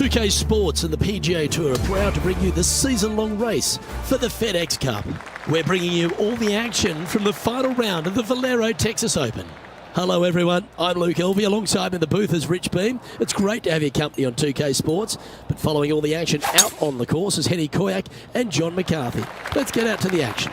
2K Sports and the PGA Tour are proud to bring you the season-long race for the FedEx Cup. We're bringing you all the action from the final round of the Valero Texas Open. Hello everyone, I'm Luke Elvey. Alongside me in the booth is Rich Beam. It's great to have your company on 2K Sports, but following all the action out on the course is Henny Koyak and John McCarthy. Let's get out to the action.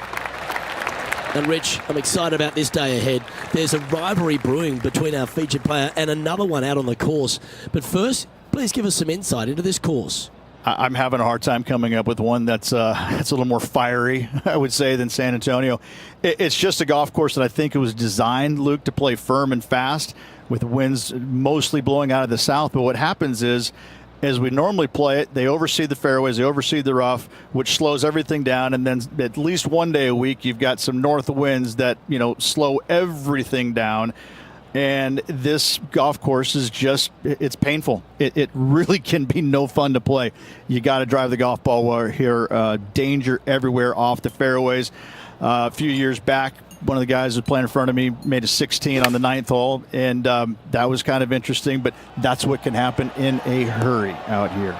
And Rich, I'm excited about this day ahead. There's a rivalry brewing between our featured player and another one out on the course. But first, please give us some insight into this course. I'm having a hard time coming up with one that's a little more fiery, I would say, than San Antonio. It's just a golf course that I think it was designed, Luke, to play firm and fast with winds mostly blowing out of the south. But what happens is, as we normally play it, they overseed the fairways, they overseed the rough, which slows everything down. And then at least one day a week, you've got some north winds that, slow everything down. And this golf course is just, it's painful. It really can be no fun to play. You got to drive the golf ball well here. Danger everywhere off the fairways. A few years back, one of the guys who was playing in front of me made a 16 on the 9th hole, and that was kind of interesting, but that's what can happen in a hurry out here.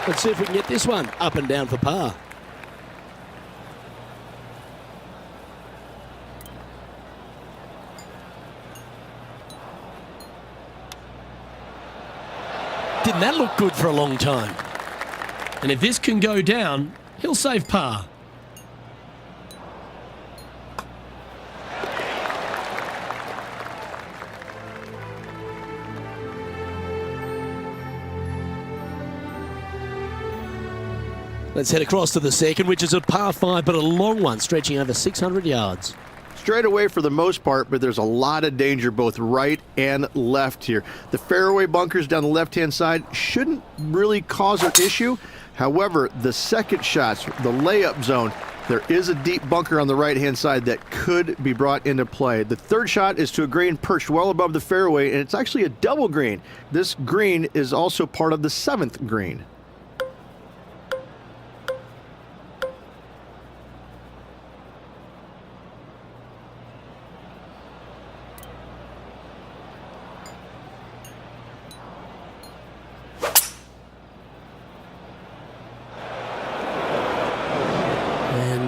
Let's see if we can get this one up and down for par. Didn't that look good for a long time? And if this can go down, he'll save par. Let's head across to the second, which is a par 5, but a long one, stretching over 600 yards. Straight away for the most part, but there's a lot of danger both right and left here. The fairway bunkers down the left-hand side shouldn't really cause an issue. However, the second shots, the layup zone, there is a deep bunker on the right-hand side that could be brought into play. The third shot is to a green perched well above the fairway, and it's actually a double green. This green is also part of the 7th green.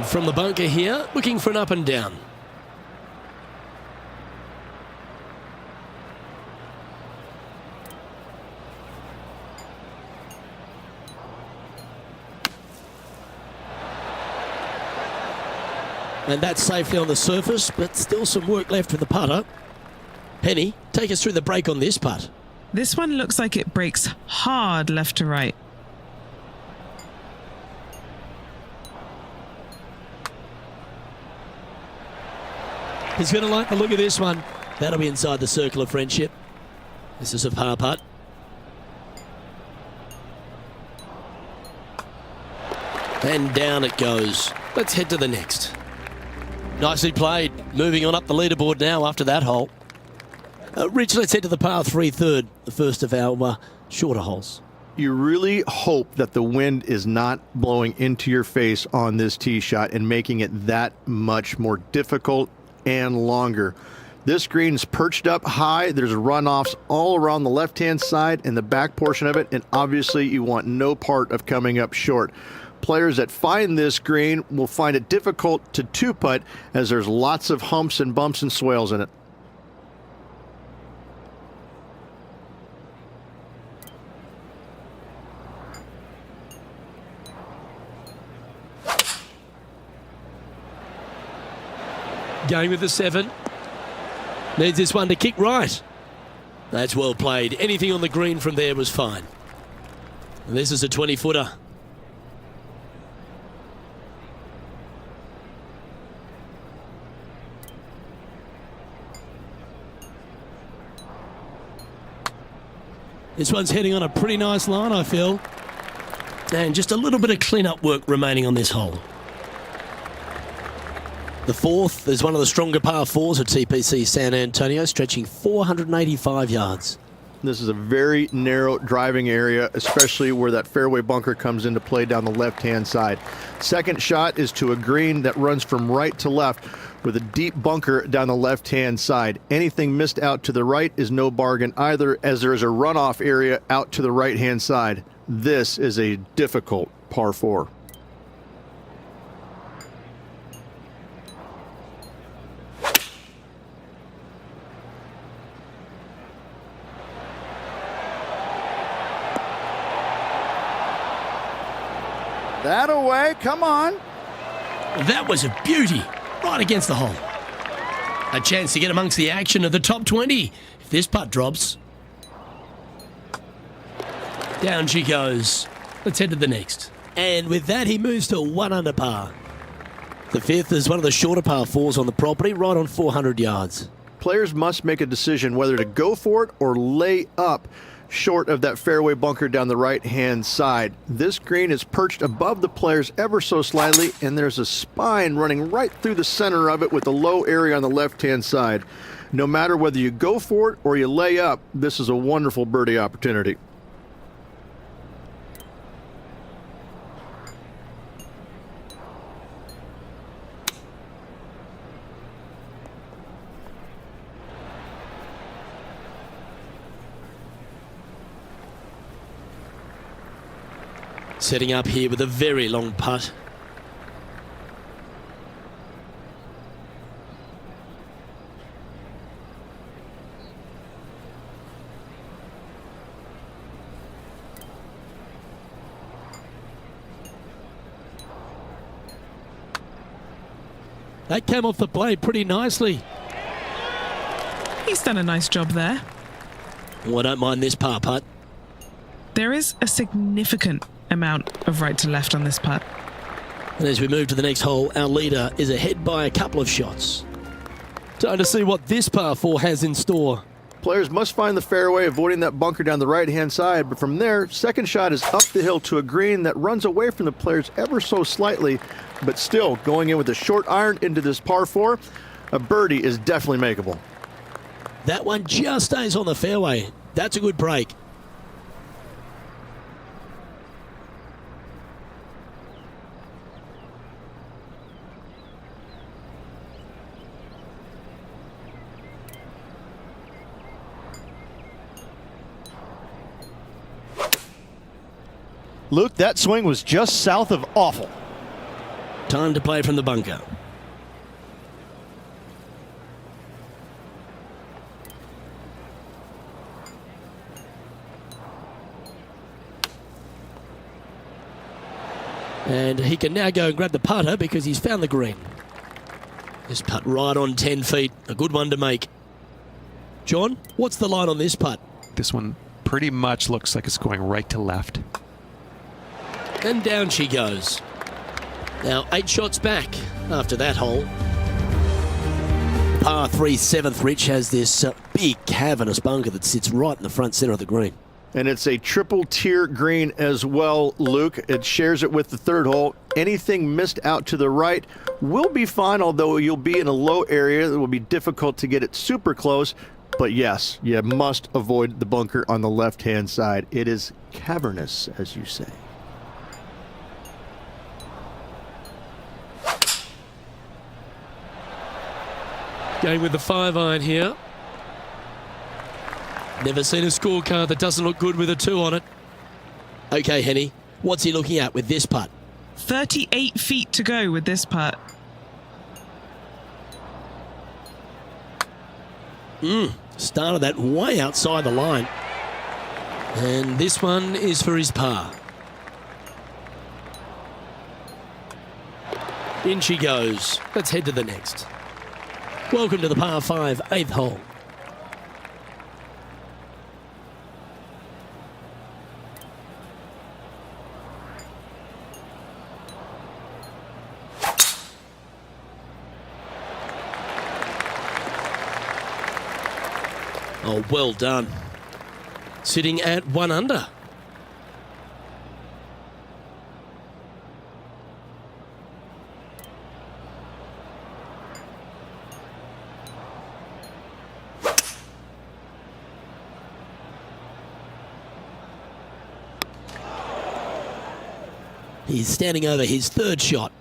From the bunker here, looking for an up and down. And that's safely on the surface, but still some work left with the putter. Henny, take us through the break on this putt. This one looks like it breaks hard left to right. He's going to like the look of this one. That'll be inside the circle of friendship. This is a par putt. And down it goes. Let's head to the next. Nicely played. Moving on up the leaderboard now after that hole. Rich, let's head to the par 3 third, the first of our shorter holes. You really hope that the wind is not blowing into your face on this tee shot and making it that much more difficult and longer. This green is perched up high. There's runoffs all around the left-hand side and the back portion of it, and obviously you want no part of coming up short. Players that find this green will find it difficult to two-putt as there's lots of humps and bumps and swales in it. Going with the 7. Needs this one to kick right. That's well played. Anything on the green from there was fine. And this is a 20-footer. This one's heading on a pretty nice line, I feel. And just a little bit of clean-up work remaining on this hole. The 4th is one of the stronger par 4s at TPC San Antonio, stretching 485 yards. This is a very narrow driving area, especially where that fairway bunker comes into play down the left-hand side. Second shot is to a green that runs from right to left with a deep bunker down the left-hand side. Anything missed out to the right is no bargain either, as there is a runoff area out to the right-hand side. This is a difficult par 4. That away, come on. That was a beauty, right against the hole. A chance to get amongst the action of the top 20 if this putt drops. Down she goes. Let's head to the next. And with that, he moves to 1 under par. The fifth is one of the shorter par 4s on the property, right on 400 yards. Players must make a decision whether to go for it or lay up short of that fairway bunker down the right-hand side. This green is perched above the players ever so slightly, and there's a spine running right through the center of it with a low area on the left-hand side. No matter whether you go for it or you lay up, this is a wonderful birdie opportunity. Setting up here with a very long putt. That came off the blade pretty nicely. He's done a nice job there. Oh, I don't mind this par putt. There is a significant amount of right to left on this putt. And as we move to the next hole, our leader is ahead by a couple of shots. Time to see what this par 4 has in store. Players must find the fairway, avoiding that bunker down the right-hand side, but from there, second shot is up the hill to a green that runs away from the players ever so slightly, but still going in with a short iron into this par 4. A birdie is definitely makeable. That one just stays on the fairway. That's a good break. Luke, that swing was just south of awful. Time to play from the bunker. And he can now go and grab the putter because he's found the green. This putt right on 10 feet. A good one to make. John, what's the line on this putt? This one pretty much looks like it's going right to left. And down she goes. Now 8 shots back after that hole. Par 3 7th, Rich, has this big cavernous bunker that sits right in the front center of the green. And it's a triple tier green as well, Luke. It shares it with the third hole. Anything missed out to the right will be fine, although you'll be in a low area that will be difficult to get it super close. But yes, you must avoid the bunker on the left-hand side. It is cavernous, as you say. Going with the 5-iron here. Never seen a scorecard that doesn't look good with a 2 on it. Okay, Henny, what's he looking at with this putt? 38 feet to go with this putt. Started that way outside the line. And this one is for his par. In she goes. Let's head to the next. Welcome to the par 5 8th hole. Oh, well done. Sitting at 1 under. He's standing over his third shot.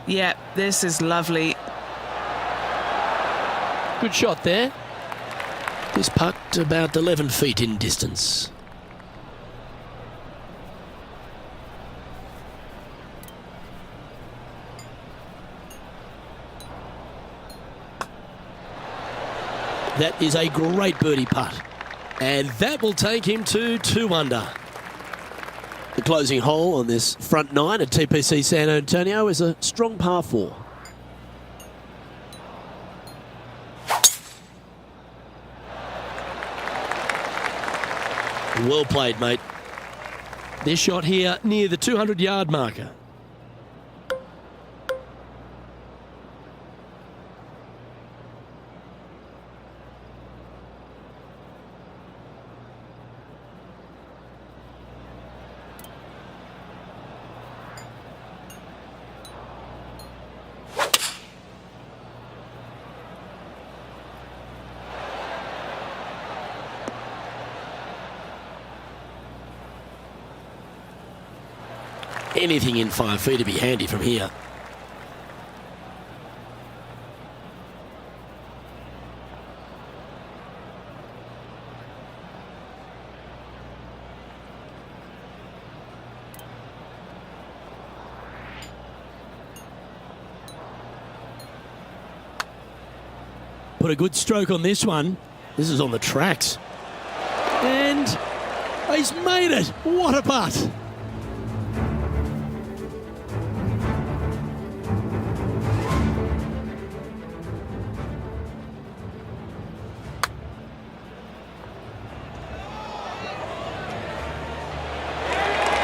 Yeah, this is lovely. Good shot there. This putt about 11 feet in distance. That is a great birdie putt. And that will take him to 2 under. The closing hole on this front 9 at TPC San Antonio is a strong par 4. Well played, mate. This shot here near the 200-yard marker. Anything in 5 feet to be handy from here. Put a good stroke on this one. This is on the tracks. And he's made it. What a putt.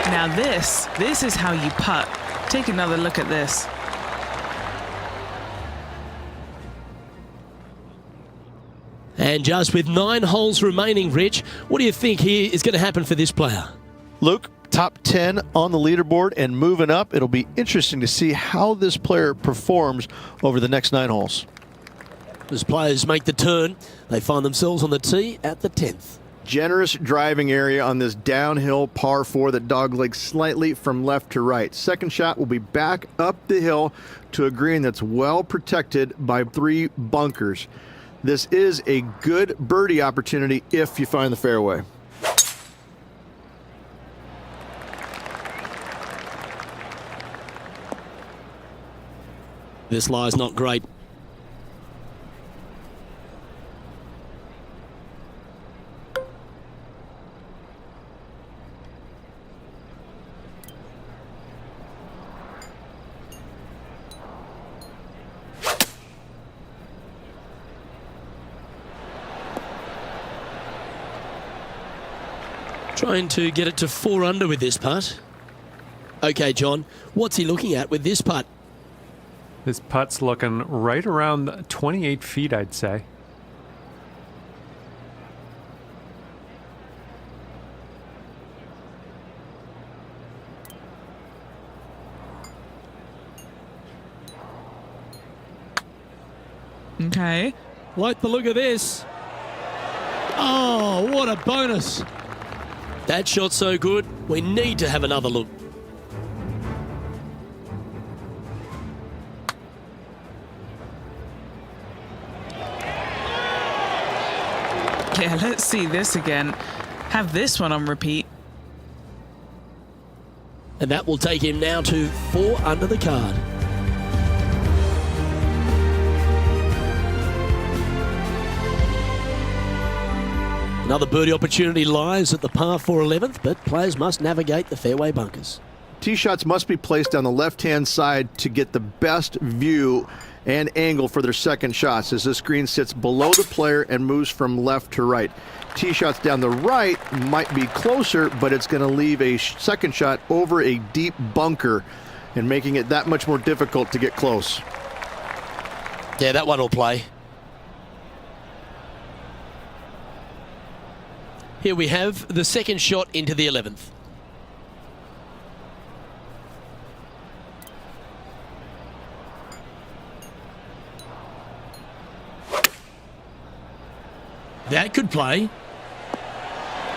Now this is how you putt. Take another look at this. And just with 9 holes remaining, Rich, what do you think here is going to happen for this player? Luke, top 10 on the leaderboard and moving up. It'll be interesting to see how this player performs over the next 9 holes. As players make the turn, they find themselves on the tee at the 10th. Generous driving area on this downhill par 4 that doglegs slightly from left to right. Second shot will be back up the hill to a green that's well protected by 3 bunkers. This is a good birdie opportunity if you find the fairway. This lie's not great. Trying to get it to 4 under with this putt. Okay, John, what's he looking at with this putt? This putt's looking right around 28 feet, I'd say. Okay. Like the look of this. Oh, what a bonus. That shot's so good, we need to have another look. Yeah, let's see this again. Have this one on repeat. And that will take him now to 4 under the card. Another birdie opportunity lies at the par 4 11th, but players must navigate the fairway bunkers. Tee shots must be placed on the left-hand side to get the best view and angle for their second shots as this green sits below the player and moves from left to right. Tee shots down the right might be closer, but it's going to leave a second shot over a deep bunker and making it that much more difficult to get close. Yeah, that one will play. Here we have the second shot into the 11th. That could play.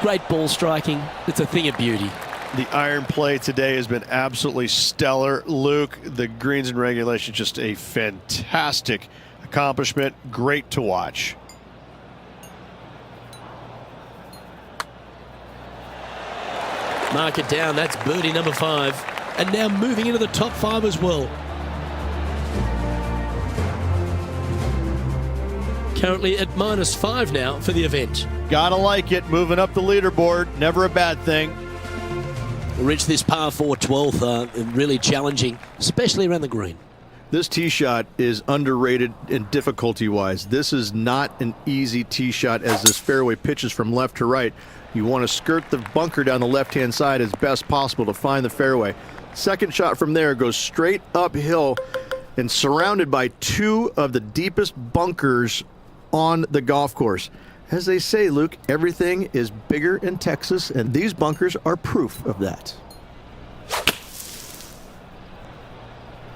Great ball striking. It's a thing of beauty. The iron play today has been absolutely stellar. Luke, the greens in regulation, just a fantastic accomplishment. Great to watch. Mark it down. That's birdie number 5. And now moving into the top 5 as well. Currently at -5 now for the event. Gotta like it. Moving up the leaderboard. Never a bad thing. Reach this par 4 12th, really challenging, especially around the green. This tee shot is underrated in difficulty-wise. This is not an easy tee shot as this fairway pitches from left to right. You want to skirt the bunker down the left-hand side as best possible to find the fairway. Second shot from there goes straight uphill and surrounded by 2 of the deepest bunkers on the golf course. As they say, Luke, everything is bigger in Texas, and these bunkers are proof of that.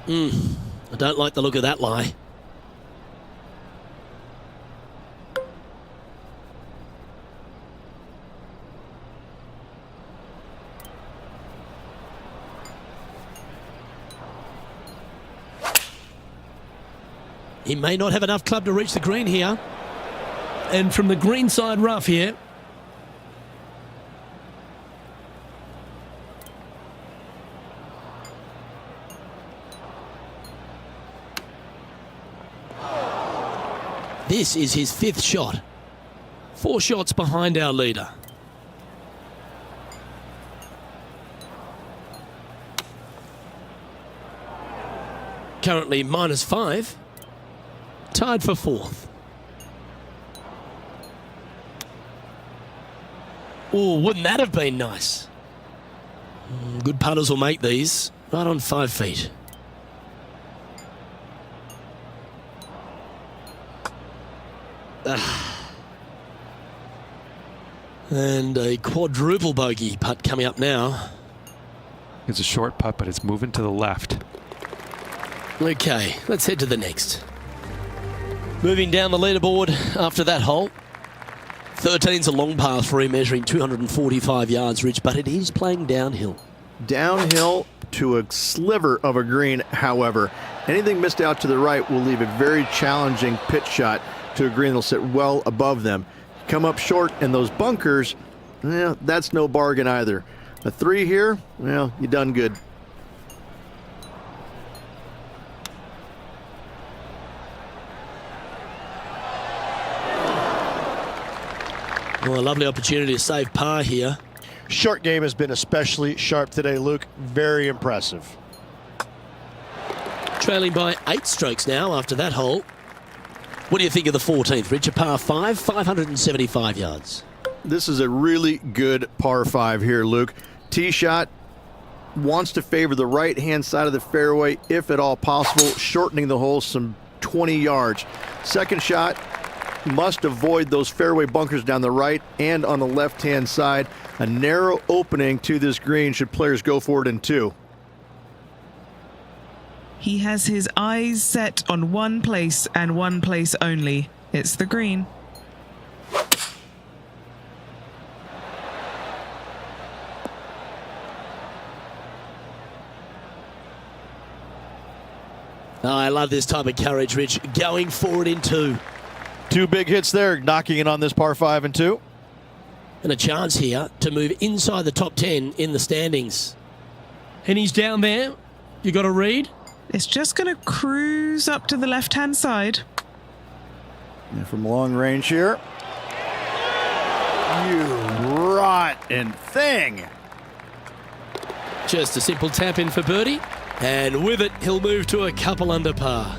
I don't like the look of that lie. He may not have enough club to reach the green here. And from the green side rough here. This is his 5th shot. 4 shots behind our leader. Currently -5. Tied for 4th. Oh, wouldn't that have been nice? Good putters will make these. Right on 5 feet. And a quadruple bogey putt coming up now. It's a short putt, but it's moving to the left. Okay, let's head to the next. Moving down the leaderboard after that hole. 13's a long par 3, measuring 245 yards, Rich, but it is playing downhill. Downhill to a sliver of a green, however. Anything missed out to the right will leave a very challenging pitch shot to a green that'll sit well above them. Come up short, and those bunkers, that's no bargain either. A 3 here, well, you done good. Well, a lovely opportunity to save par here. Short game has been especially sharp today, Luke. Very impressive. Trailing by 8 strokes now after that hole. What do you think of the 14th, Rich? A par 5, 575 yards. This is a really good par 5 here, Luke. Tee shot wants to favor the right-hand side of the fairway, if at all possible, shortening the hole some 20 yards. Second shot must avoid those fairway bunkers down the right and on the left-hand side. A narrow opening to this green should players go for it in 2. He has his eyes set on one place and one place only. It's the green. Oh, I love this type of courage, Rich. Going forward in 2. 2 big hits there, knocking it on this par 5 and 2. And a chance here to move inside the top 10 in the standings. And he's down there. You got a read? It's just going to cruise up to the left-hand side. And from long range here. You rotten thing. Just a simple tap in for birdie. And with it, he'll move to a couple under par.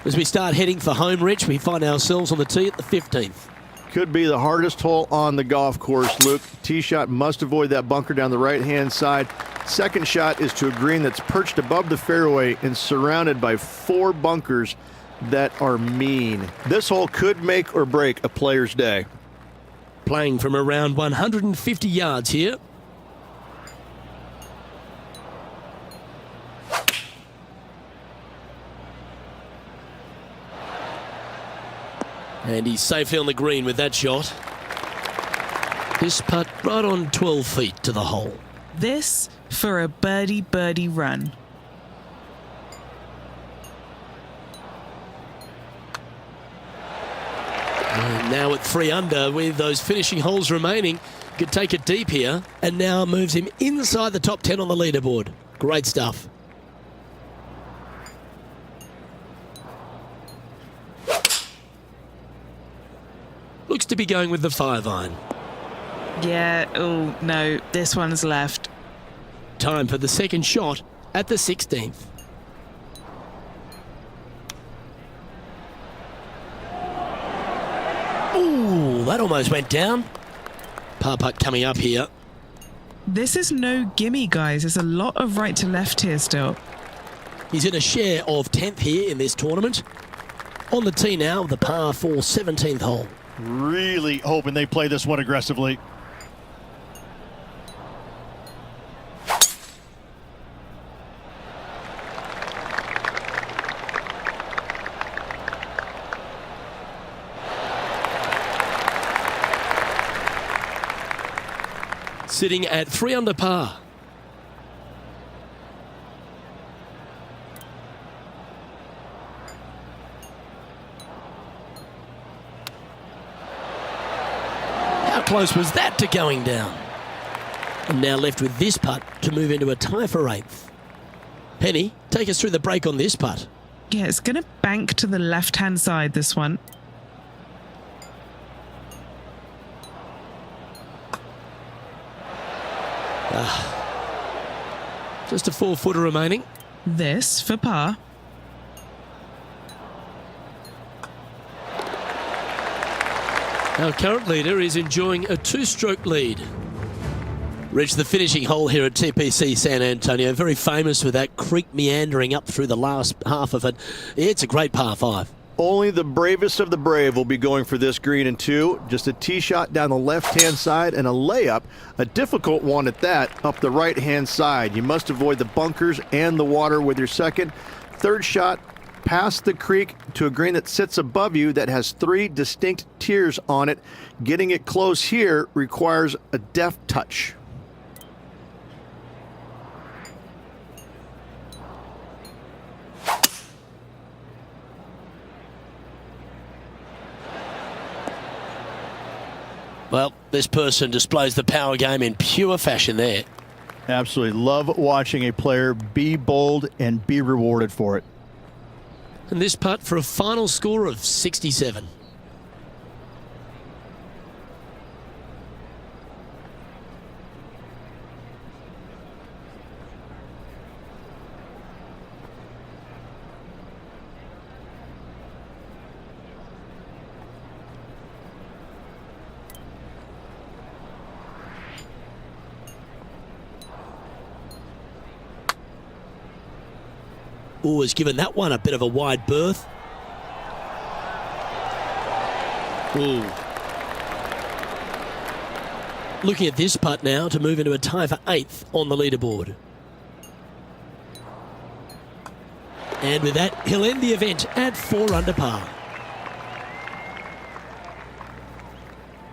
As we start heading for home, Rich, we find ourselves on the tee at the 15th. Could be the hardest hole on the golf course, Luke. Tee shot must avoid that bunker down the right-hand side. Second shot is to a green that's perched above the fairway and surrounded by 4 bunkers that are mean. This hole could make or break a player's day. Playing from around 150 yards here. And he's safely on the green with that shot. This putt right on 12 feet to the hole. This for a birdie run. And now at 3 under with those finishing holes remaining. Could take it deep here and now moves him inside the top 10 on the leaderboard. Great stuff. Looks to be going with the 5-iron. Yeah, oh no, this one's left. Time for the second shot at the 16th. Ooh, that almost went down. Par putt coming up here. This is no gimme, guys. There's a lot of right to left here still. He's in a share of 10th here in this tournament. On the tee now, the par 4 17th hole. Really hoping they play this one aggressively. Sitting at 3 under par. How close was that to going down? And now left with this putt to move into a tie for 8th. Henny, take us through the break on this putt. Yeah, it's going to bank to the left-hand side, this one. Just a 4-footer remaining. This for par. Our current leader is enjoying a 2-stroke lead. Reached the finishing hole here at TPC San Antonio. Very famous with that creek meandering up through the last half of it. It's a great par 5. Only the bravest of the brave will be going for this green in 2. Just a tee shot down the left-hand side and a layup, a difficult one at that, up the right-hand side. You must avoid the bunkers and the water with your second. Third shot, past the creek to a green that sits above you that has 3 distinct tiers on it. Getting it close here requires a deft touch. Well, this person displays the power game in pure fashion there. Absolutely love watching a player be bold and be rewarded for it. And this putt for a final score of 67. Ooh, has given that one a bit of a wide berth. Ooh. Looking at this putt now to move into a tie for 8th on the leaderboard. And with that, he'll end the event at 4 under par.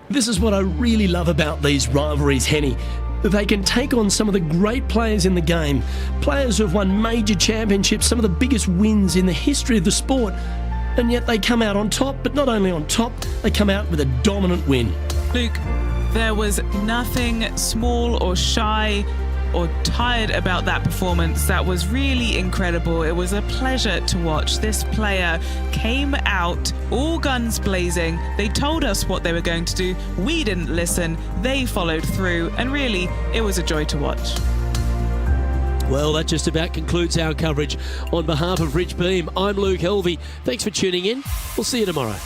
This is what I really love about these rivalries, Henny. They can take on some of the great players in the game, players who have won major championships, some of the biggest wins in the history of the sport, and yet they come out on top. But not only on top, they come out with a dominant win. Luke, there was nothing small or shy or tired about that performance. That was really incredible. It was a pleasure to watch. This player came out all guns blazing. They told us what they were going to do. We didn't listen. They followed through, and really, it was a joy to watch. Well, that just about concludes our coverage. On behalf of Rich Beam, I'm Luke Helvey. Thanks for tuning in. We'll see you tomorrow.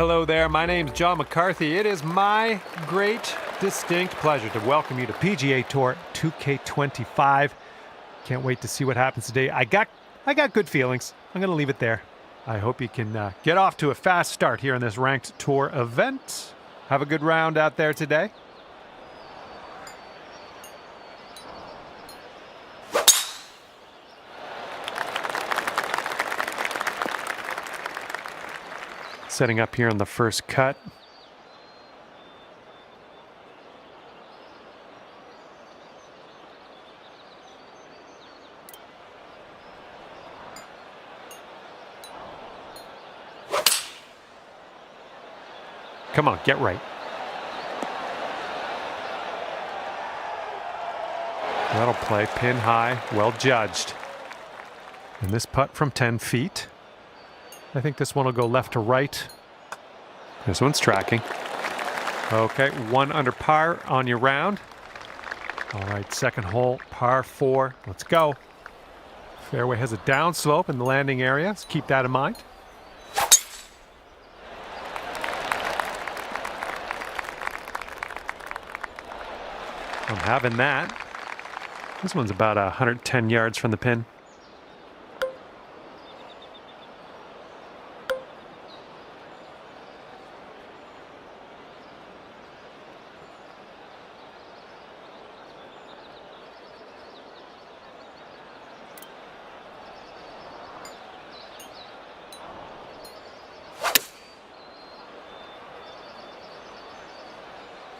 hello there. My name's John McCarthy. It is my great, distinct pleasure to welcome you to PGA Tour 2K25. Can't wait to see what happens today. I got good feelings. I'm going to leave it there. I hope you can get off to a fast start here in this ranked tour event. Have a good round out there today. Setting up here on the first cut. Come on, get right. That'll play pin high, well judged. And this putt from 10 feet. I think this one will go left to right. This one's tracking. Okay, 1 under par on your round. All right, second hole, par 4. Let's go. Fairway has a downslope in the landing area. Let's keep that in mind. I'm having that. This one's about 110 yards from the pin.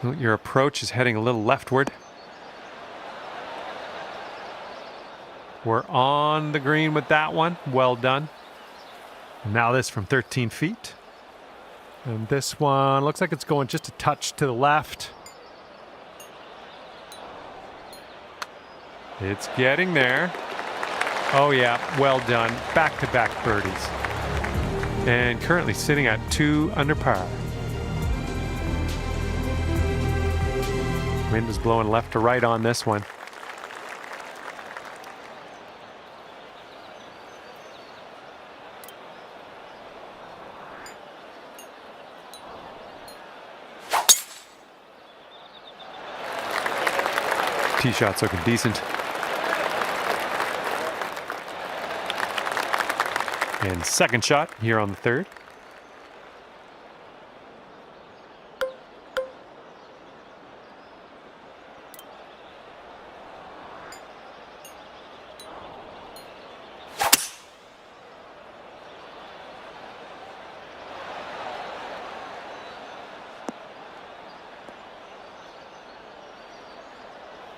Well, your approach is heading a little leftward. We're on the green with that one. Well done. And now this from 13 feet. And this one looks like it's going just a touch to the left. It's getting there. Oh yeah, well done. Back-to-back birdies. And currently sitting at 2 under par. Wind is blowing left to right on this one. Tee shot's looking decent. And second shot here on the third.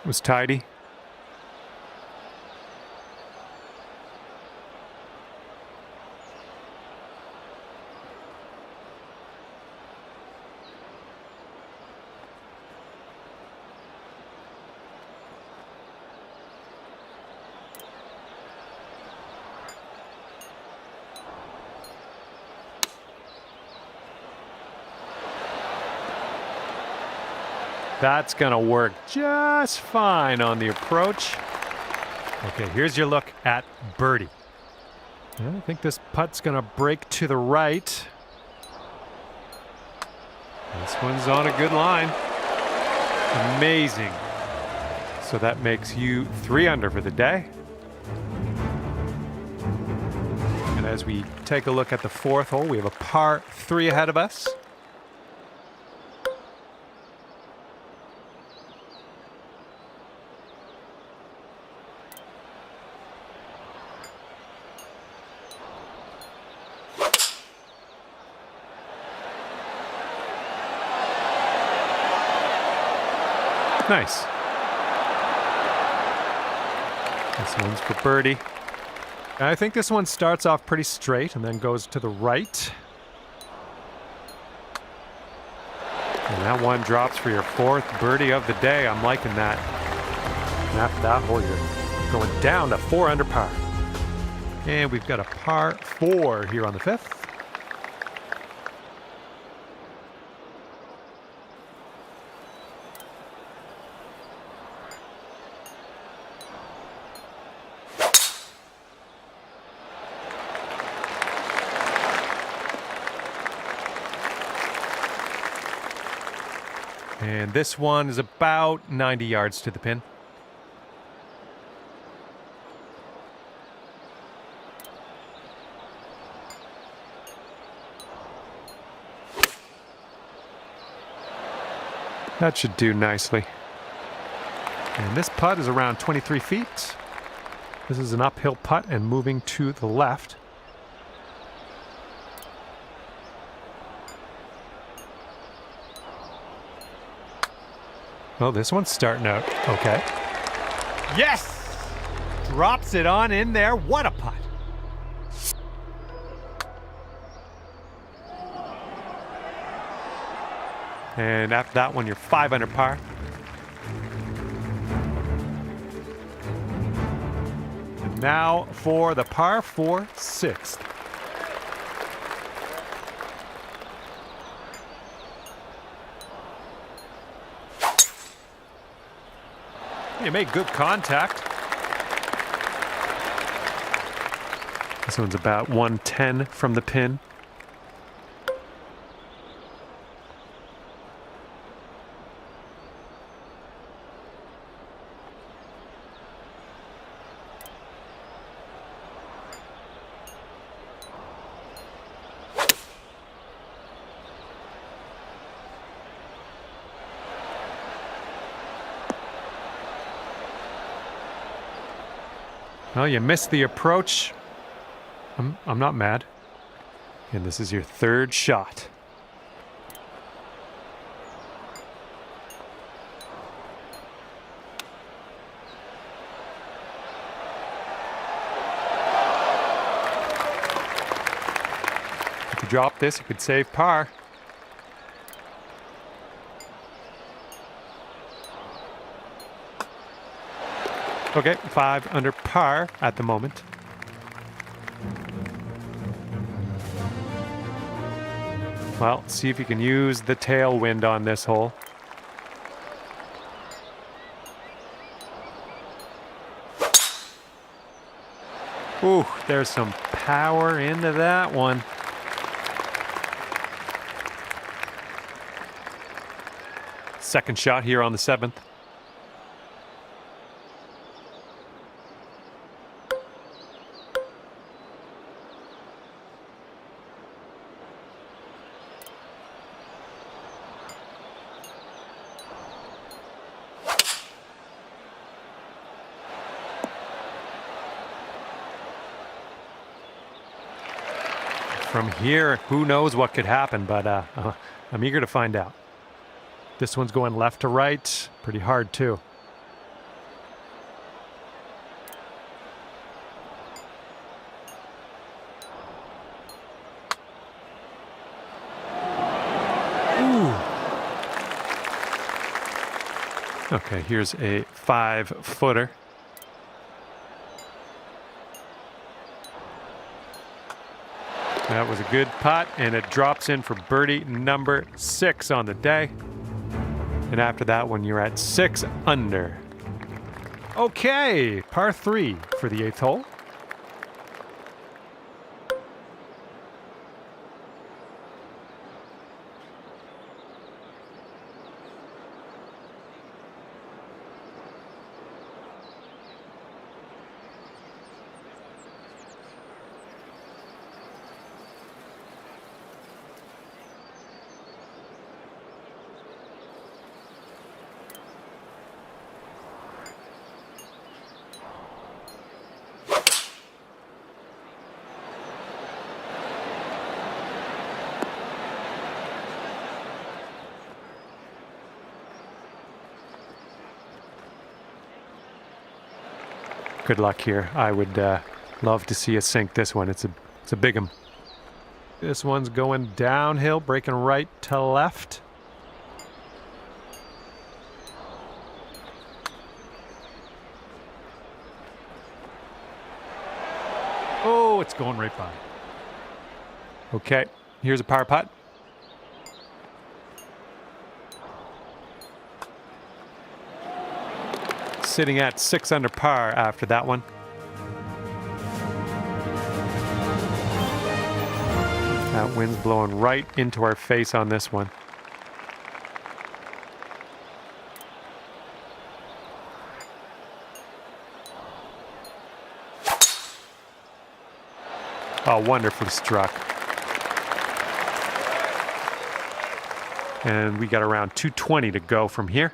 Was tidy. That's going to work just fine on the approach. Okay, here's your look at birdie. I think this putt's going to break to the right. This one's on a good line. Amazing. So that makes you 3 under for the day. And as we take a look at the fourth hole, we have a par 3 ahead of us. Nice. This one's for birdie. I think this one starts off pretty straight and then goes to the right. And that one drops for your 4th birdie of the day. I'm liking that. And after that hole, you're going down to 4 under par. And we've got a par 4 here on the 5th. And this one is about 90 yards to the pin. That should do nicely. And this putt is around 23 feet. This is an uphill putt and moving to the left. Well, this one's starting out okay. Yes! Drops it on in there. What a putt. And after that one, you're 5 under par. And now for the par 4 sixth. You made good contact. This one's about 110 from the pin. Well, you missed the approach. I'm not mad. And this is your third shot. If you drop this, you could save par. Okay, 5 under par at the moment. Well, see if you can use the tailwind on this hole. Ooh, there's some power into that one. Second shot here on the 7th. From here, who knows what could happen, but I'm eager to find out. This one's going left to right, pretty hard too. Ooh. Okay, here's a 5-footer. That was a good putt, and it drops in for birdie number 6 on the day. And after that one, you're at 6 under. Okay, par 3 for the 8th hole. Good luck here. I would love to see us sink this one. It's a big one. This one's going downhill, breaking right to left. Oh, it's going right by. Okay, here's a par putt. Sitting at 6 under par after that one. That wind's blowing right into our face on this one. Oh, wonderfully struck. And we got around 220 to go from here.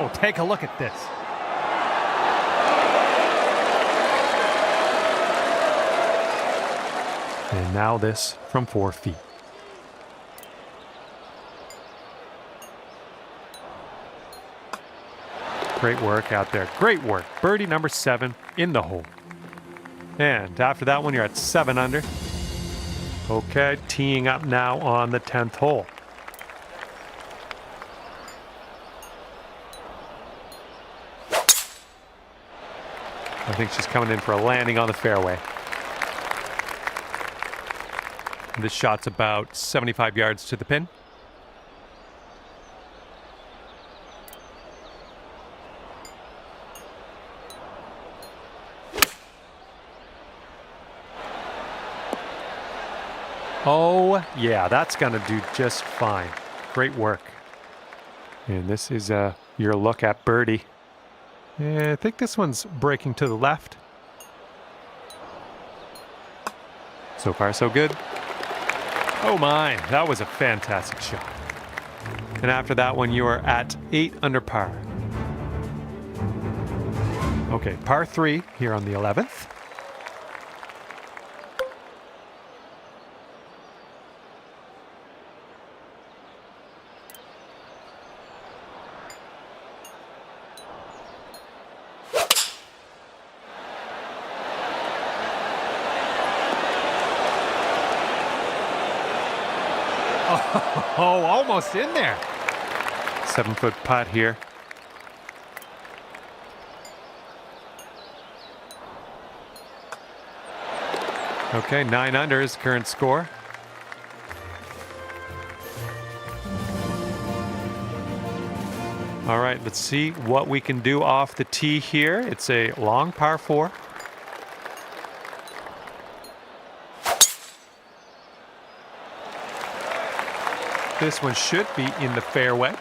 Oh, take a look at this. And now this from 4 feet. Great work out there. Great work. Birdie number 7 in the hole. And after that one, you're at 7 under. Okay, teeing up now on the 10th hole. I think she's coming in for a landing on the fairway. This shot's about 75 yards to the pin. Oh, yeah, that's going to do just fine. Great work. And this is your look at birdie. Yeah, I think this one's breaking to the left. So far, so good. Oh my, that was a fantastic shot. And after that one, you are at 8 under par. Okay, par 3 here on the 11th. Oh, almost in there. 7-foot putt here. Okay, 9 under is current score. All right, let's see what we can do off the tee here. It's a long par 4. This one should be in the fairway.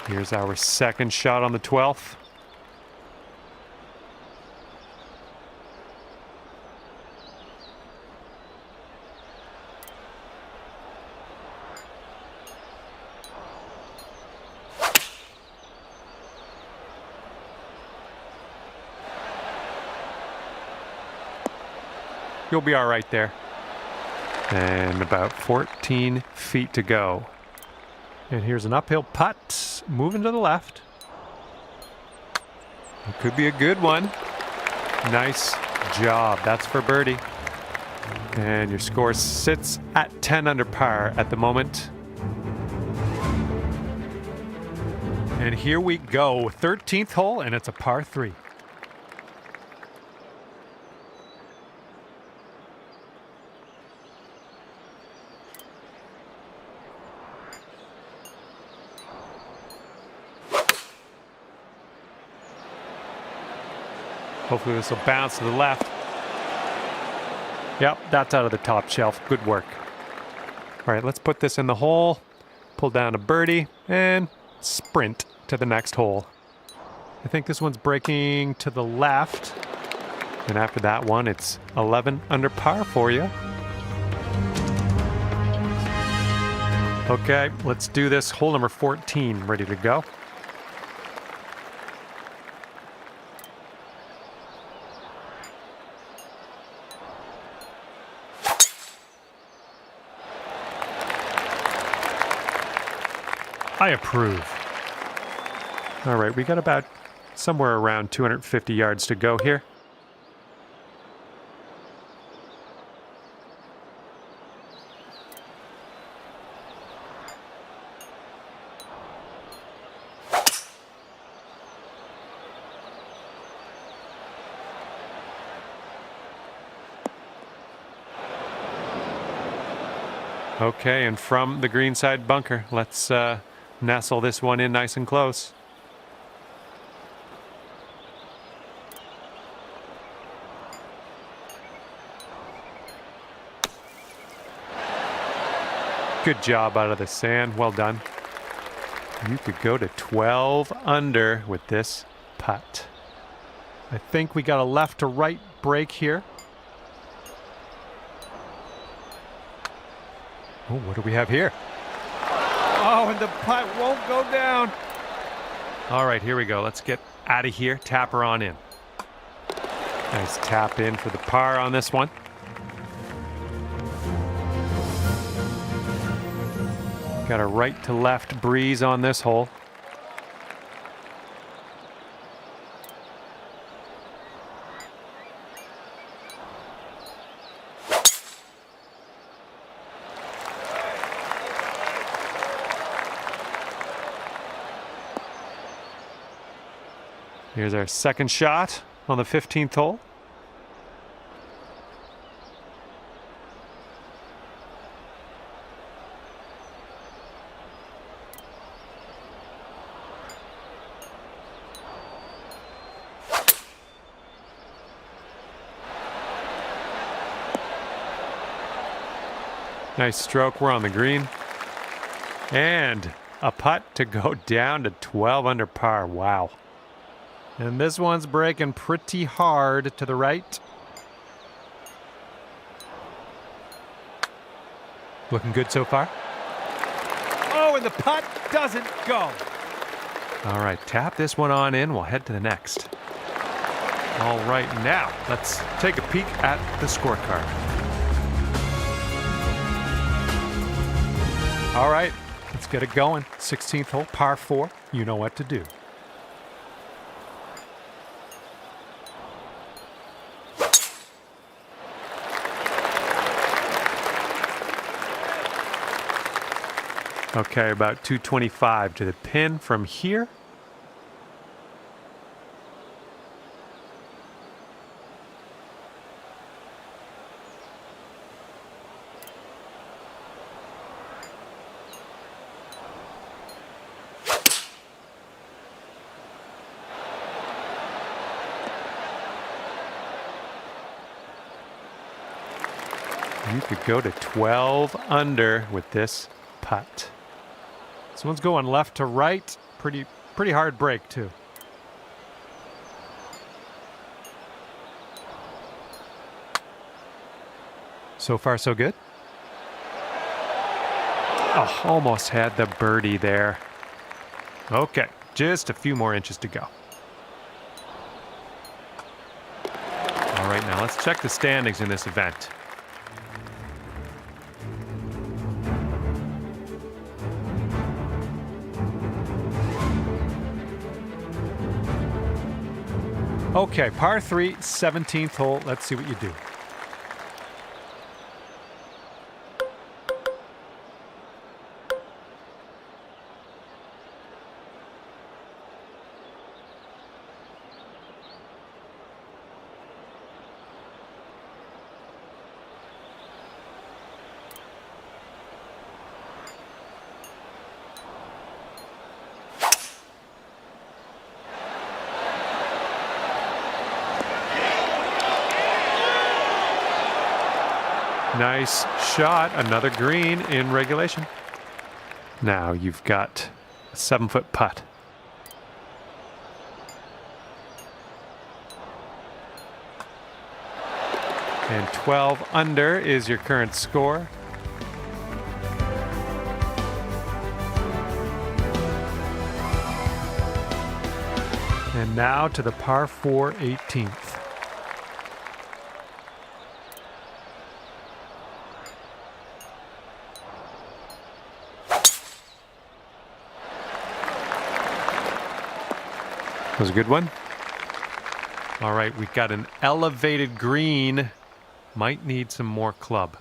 Here's our second shot on the 12th. You'll be all right there. And about 14 feet to go. And here's an uphill putt, moving to the left. It could be a good one. Nice job. That's for birdie. And your score sits at 10 under par at the moment. And here we go. 13th hole, and it's a par 3. Hopefully this will bounce to the left. Yep, that's out of the top shelf. Good work. All right, let's put this in the hole, pull down a birdie, and sprint to the next hole. I think this one's breaking to the left. And after that one, it's 11 under par for you. Okay, let's do this. Hole number 14, ready to go. I approve. All right, we got about somewhere around 250 yards to go here. Okay, and from the greenside bunker, let's nestle this one in nice and close. Good job out of the sand. Well done. You could go to 12 under with this putt. I think we got a left to right break here. Oh, what do we have here? Oh, and the putt won't go down. All right, here we go. Let's get out of here. Tap her on in. Nice tap in for the par on this one. Got a right to left breeze on this hole. Here's our second shot on the 15th hole. Nice stroke. We're on the green. And a putt to go down to 12 under par. Wow. And this one's breaking pretty hard to the right. Looking good so far. Oh, and the putt doesn't go. All right, tap this one on in. We'll head to the next. All right, now let's take a peek at the scorecard. All right, let's get it going. 16th hole, par 4. You know what to do. Okay, about 225 to the pin from here. You could go to 12 under with this putt. This one's going left to right. Pretty hard break, too. So far, so good. Oh, almost had the birdie there. Okay, just a few more inches to go. All right, now let's check the standings in this event. Okay, par 3, 17th hole. Let's see what you do. Nice shot, another green in regulation. Now you've got a 7-foot putt. And 12 under is your current score. And now to the par 4 18th. That was a good one. All right, we've got an elevated green. Might need some more club.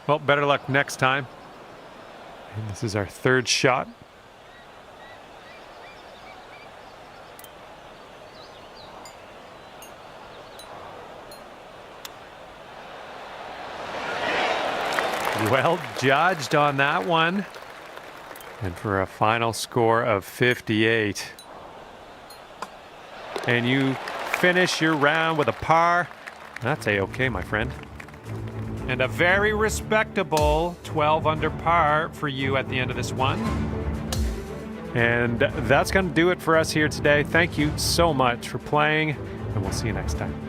Well, better luck next time. And this is our third shot. Well judged on that one. And for a final score of 58. And you finish your round with a par. That's A-okay, my friend. And a very respectable 12 under par for you at the end of this one. And that's going to do it for us here today. Thank you so much for playing, and we'll see you next time.